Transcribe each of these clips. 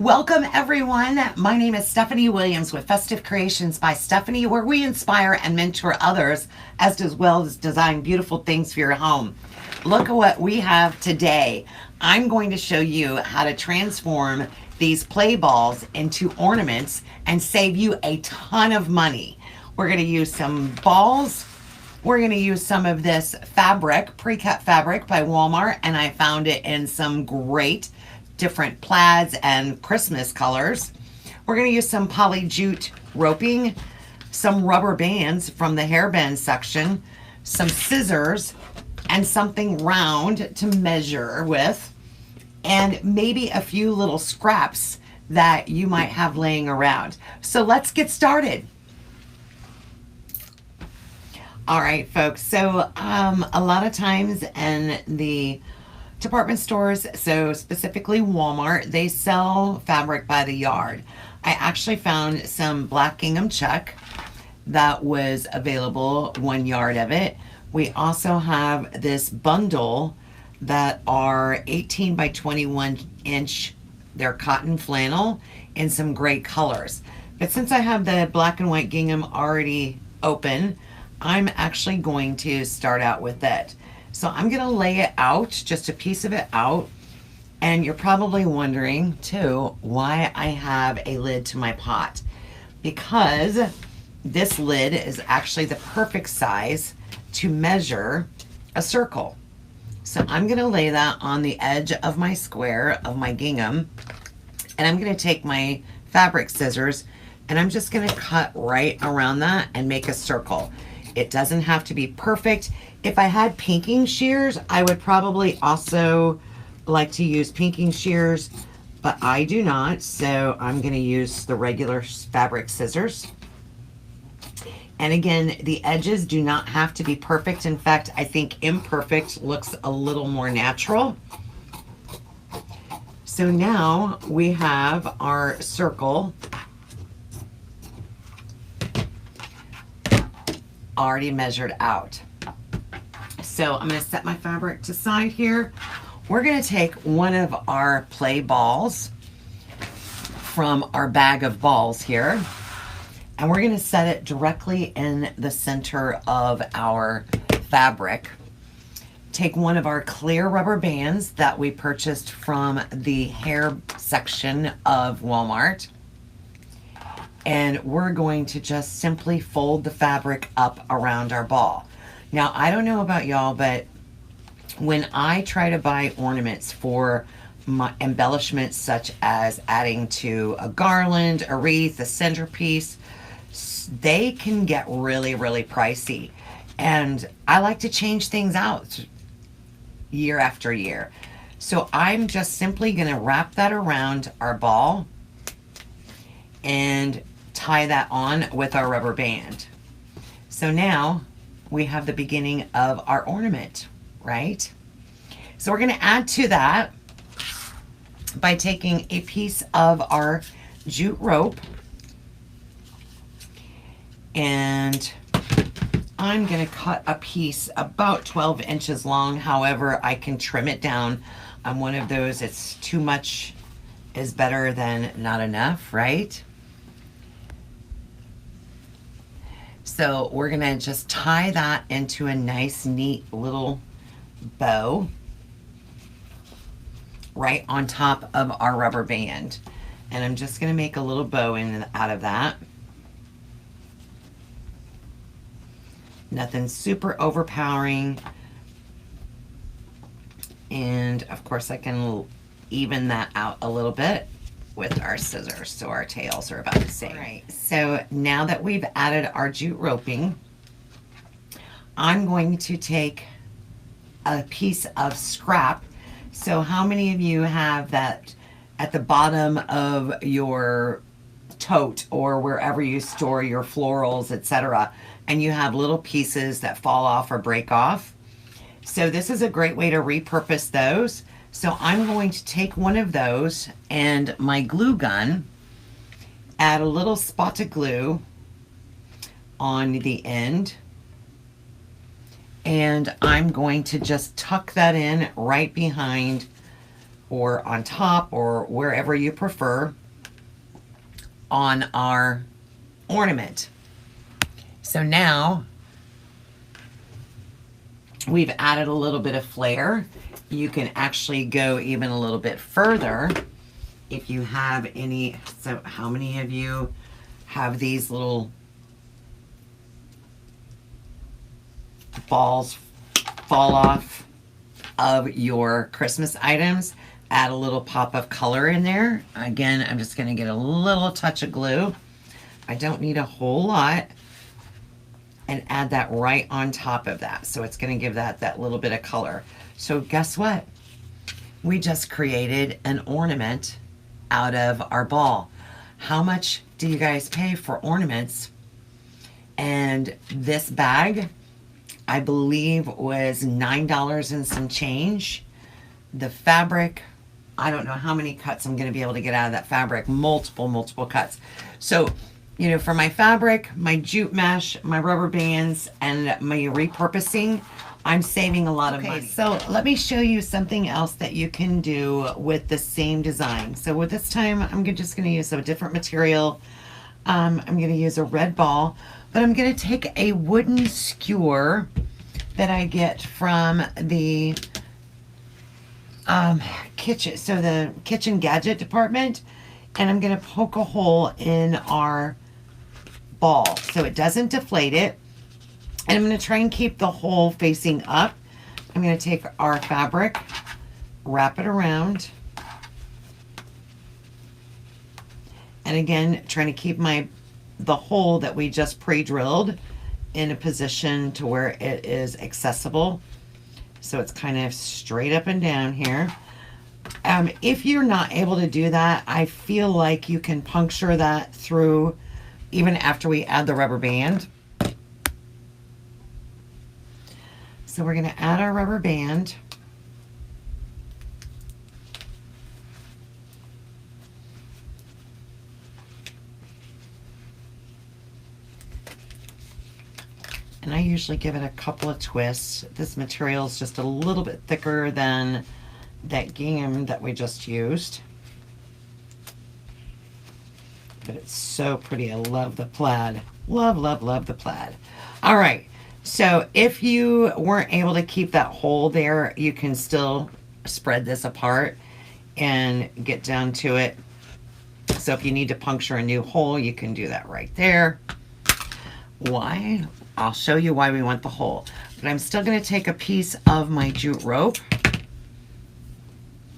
Welcome everyone. My name is Stephanie Williams with Festive Creations by Stephanie, where we inspire and mentor others as well as design beautiful things for your home. Look at what we have today. I'm going to show you how to transform these play balls into ornaments and save you a ton of money. We're going to use some balls. We're going to use some of this fabric, pre-cut fabric by Walmart, and I found it in some great different plaids and Christmas colors. We're going to use some poly jute roping, some rubber bands from the hairband section, some scissors, and something round to measure with, and maybe a few little scraps that you might have laying around. So let's get started. All right, folks. So a lot of times in the department stores, so specifically Walmart, they sell fabric by the yard. I actually found some black gingham check that was available, 1 yard of it. We also have this bundle that are 18 by 21 inch. They're cotton flannel in some great colors. But since I have the black and white gingham already open, I'm actually going to start out with it. So I'm going to lay it out, just a piece of it out. And you're probably wondering too why I have a lid to my pot. Because this lid is actually the perfect size to measure a circle. So I'm going to lay that on the edge of my square of my gingham. And I'm going to take my fabric scissors and I'm just going to cut right around that and make a circle. It doesn't have to be perfect. If I had pinking shears, I would probably also like to use pinking shears, but I do not. So I'm going to use the regular fabric scissors. And again, the edges do not have to be perfect. In fact, I think imperfect looks a little more natural. So now we have our circle already measured out. So I'm going to set my fabric to side here. We're going to take one of our play balls from our bag of balls here, and we're going to set it directly in the center of our fabric. Take one of our clear rubber bands that we purchased from the hair section of Walmart. And we're going to just simply fold the fabric up around our ball. Now, I don't know about y'all, but when I try to buy ornaments for my embellishments, such as adding to a garland, a wreath, a centerpiece, they can get really, really pricey. And I like to change things out year after year. So I'm just simply going to wrap that around our ball and tie that on with our rubber band. So now we have the beginning of our ornament, right? So we're going to add to that by taking a piece of our jute rope, and I'm going to cut a piece about 12 inches long. However, I can trim it down. I'm one of those, it's too much is better than not enough, right? So we're going to just tie that into a nice, neat little bow right on top of our rubber band. And I'm just going to make a little bow out of that. Nothing super overpowering. And of course I can even that out a little bit with our scissors, so our tails are about the same. All right, so now that we've added our jute roping, I'm going to take a piece of scrap. So how many of you have that at the bottom of your tote or wherever you store your florals, etc., and you have little pieces that fall off or break off? So this is a great way to repurpose those. So I'm going to take one of those and my glue gun, add a little spot of glue on the end, and I'm going to just tuck that in right behind or on top or wherever you prefer on our ornament. So now we've added a little bit of flair. You can actually go even a little bit further if you have any. So how many of you have these little balls fall off of your Christmas items? Add a little pop of color in there. Again, I'm just going to get a little touch of glue. I don't need a whole lot. And add that right on top of that. So it's going to give that little bit of color. So guess what? We just created an ornament out of our ball. How much do you guys pay for ornaments? And this bag, I believe, was $9 and some change. The fabric, I don't know how many cuts I'm going to be able to get out of that fabric. Multiple cuts. So, you know, for my fabric, my jute mesh, my rubber bands, and my repurposing, I'm saving a lot of money. So let me show you something else that you can do with the same design. So with this time, I'm just going to use a different material. I'm going to use a red ball, but I'm going to take a wooden skewer that I get from the kitchen, so the kitchen gadget department, and I'm going to poke a hole in our ball so it doesn't deflate it. And I'm going to try and keep the hole facing up. I'm going to take our fabric, wrap it around, and again trying to keep the hole that we just pre-drilled in a position to where it is accessible, so it's kind of straight up and down here. If you're not able to do that, I feel like you can puncture that through even after we add the rubber band. So we're going to add our rubber band. And I usually give it a couple of twists. This material is just a little bit thicker than that gingham that we just used. But it's so pretty. I love the plaid. Love the plaid. All right. So if you weren't able to keep that hole there, you can still spread this apart and get down to it. So if you need to puncture a new hole, you can do that right there. Why? I'll show you why we want the hole. But I'm still going to take a piece of my jute rope,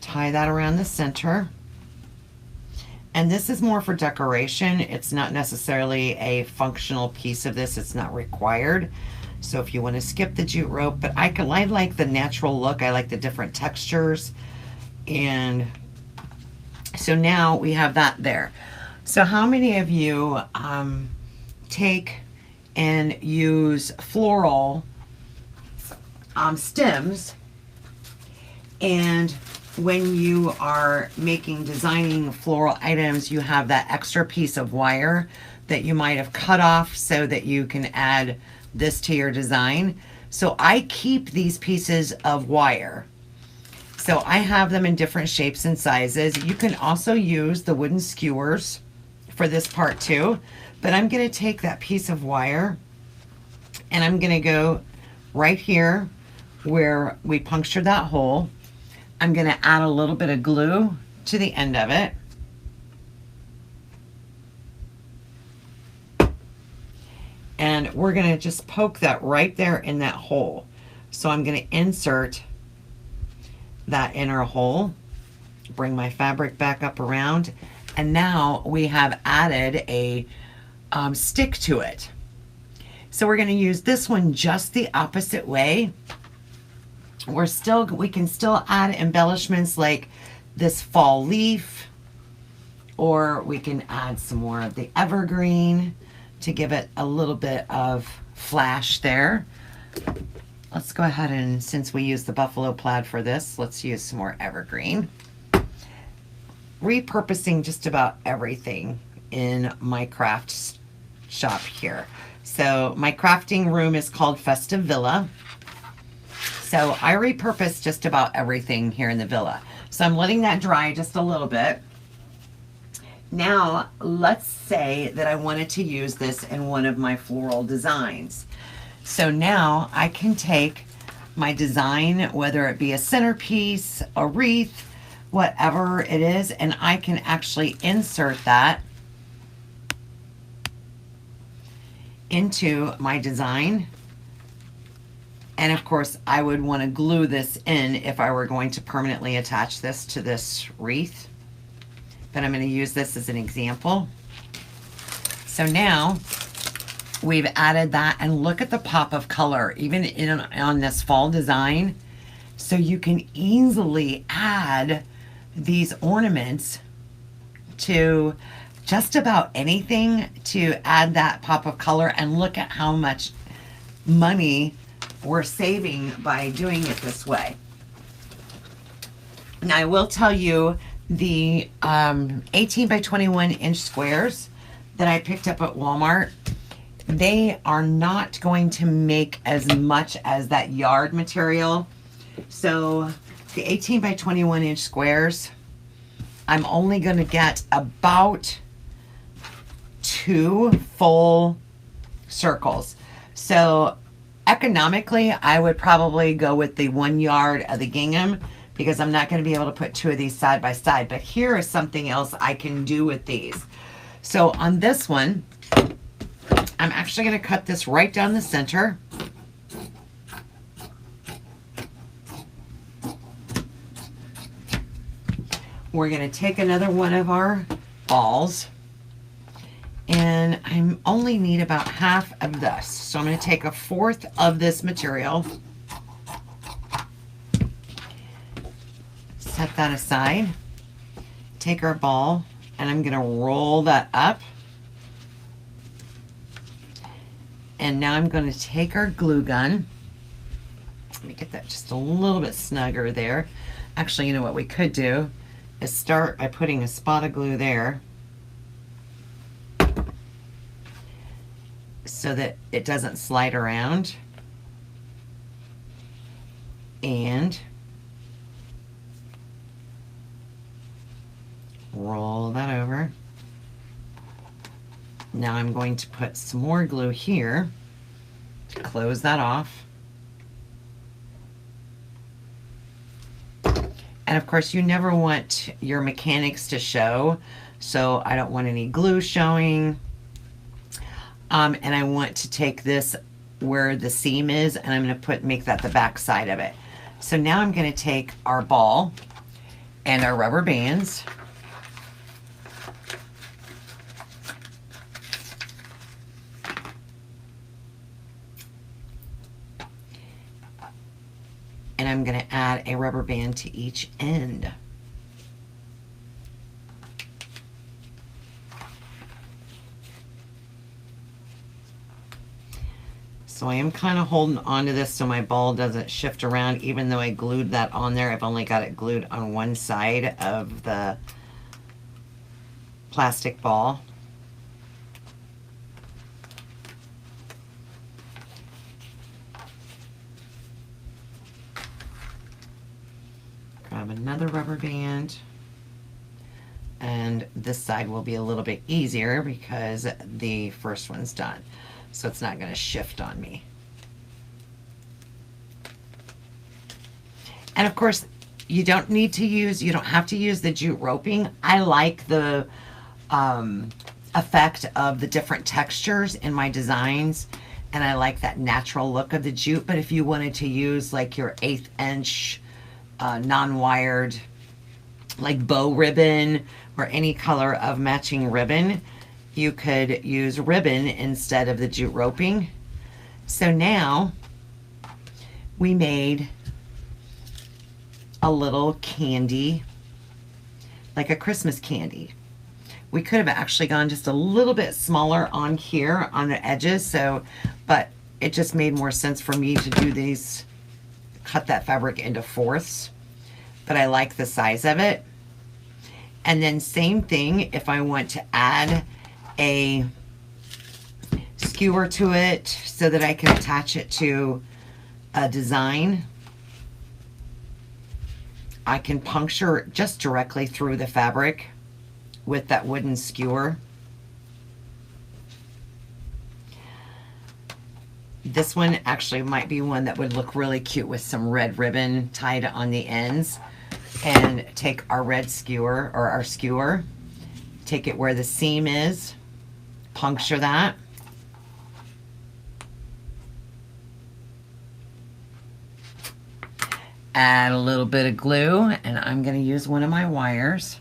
tie that around the center. And this is more for decoration. It's not necessarily a functional piece of this. It's not required. So if you want to skip the jute rope, but I like the natural look. I like the different textures. And so now we have that there. So how many of you take and use floral stems, and when you are designing floral items, you have that extra piece of wire that you might have cut off so that you can add this to your design. So I keep these pieces of wire. So I have them in different shapes and sizes. You can also use the wooden skewers for this part too, but I'm going to take that piece of wire and I'm going to go right here where we punctured that hole. I'm going to add a little bit of glue to the end of it. And we're going to just poke that right there in that hole. So I'm going to insert that inner hole, bring my fabric back up around, and now we have added a stick to it. So we're going to use this one just the opposite way. We can still add embellishments like this fall leaf, or we can add some more of the evergreen to give it a little bit of flash there. Let's go ahead and, since we use the buffalo plaid for this, let's use some more evergreen. Repurposing just about everything in my craft shop here. So my crafting room is called Festive Villa. So I repurpose just about everything here in the villa. So I'm letting that dry just a little bit. Now, let's say that I wanted to use this in one of my floral designs. So now I can take my design, whether it be a centerpiece, a wreath, whatever it is, and I can actually insert that into my design. And of course, I would want to glue this in if I were going to permanently attach this to this wreath. But I'm going to use this as an example. So now we've added that, and look at the pop of color, even on this fall design. So you can easily add these ornaments to just about anything to add that pop of color, and look at how much money we're saving by doing it this way. Now I will tell you, the 18 by 21 inch squares that I picked up at Walmart, they are not going to make as much as that yard material. So the 18 by 21 inch squares, I'm only going to get about 2 full circles. So economically, I would probably go with the 1 yard of the gingham, because I'm not going to be able to put 2 of these side by side. But here is something else I can do with these. So on this one, I'm actually going to cut this right down the center. We're going to take another one of our balls, and I only need about half of this. So I'm going to take 1/4 of this material, set that aside, take our ball, and I'm going to roll that up. And now I'm going to take our glue gun. Let me get that just a little bit snugger there. Actually, you know what we could do is start by putting a spot of glue there so that it doesn't slide around. And roll that over. Now I'm going to put some more glue here to close that off. And of course, you never want your mechanics to show, so I don't want any glue showing. And I want to take this where the seam is, and I'm going to make that the back side of it. So now I'm going to take our ball and our rubber bands, and I'm going to add a rubber band to each end. So I am kind of holding onto this so my ball doesn't shift around, even though I glued that on there. I've only got it glued on one side of the plastic ball. Grab another rubber band, and this side will be a little bit easier because the first one's done, so it's not going to shift on me. And of course, you don't have to use the jute roping. I like the effect of the different textures in my designs, and I like that natural look of the jute. But if you wanted to use like your 1/8 inch non-wired like bow ribbon or any color of matching ribbon, you could use ribbon instead of the jute roping. So now we made a little candy, like a Christmas candy. We could have actually gone just a little bit smaller on here on the edges, so, but it just made more sense for me to do these, cut that fabric into 4ths, but I like the size of it. And then same thing, if I want to add a skewer to it so that I can attach it to a design, I can puncture just directly through the fabric with that wooden skewer. This one actually might be one that would look really cute with some red ribbon tied on the ends. And take our red skewer, or our skewer, take it where the seam is, puncture that. Add a little bit of glue, and I'm going to use one of my wires.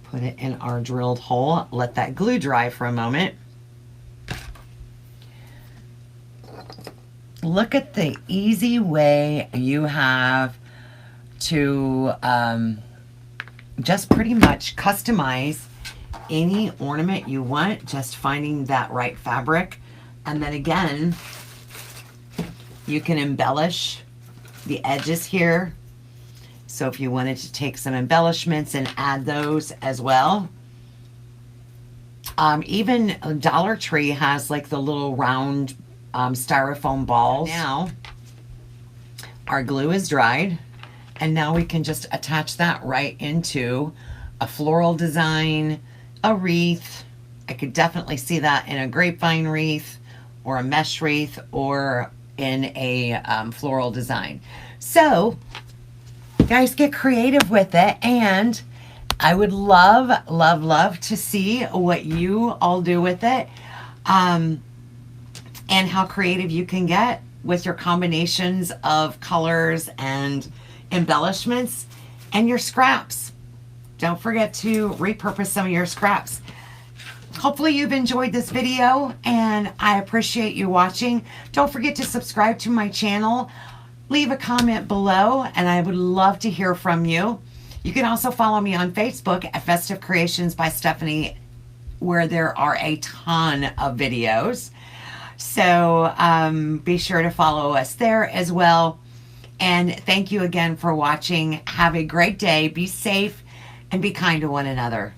Put it in our drilled hole. Let that glue dry for a moment. Look at the easy way you have to just pretty much customize any ornament you want, just finding that right fabric. And then again, you can embellish the edges here. So if you wanted to take some embellishments and add those as well. Even Dollar Tree has like the little round styrofoam balls. Now, our glue is dried, and now we can just attach that right into a floral design, a wreath. I could definitely see that in a grapevine wreath or a mesh wreath or in a floral design. So guys, get creative with it, and I would love, love, love to see what you all do with it, and how creative you can get with your combinations of colors and embellishments and your scraps. Don't forget to repurpose some of your scraps. Hopefully you've enjoyed this video, and I appreciate you watching. Don't forget to subscribe to my channel. Leave a comment below, and I would love to hear from you. You can also follow me on Facebook at Festive Creations by Stephanie, where there are a ton of videos. So be sure to follow us there as well. And thank you again for watching. Have a great day. Be safe and be kind to one another.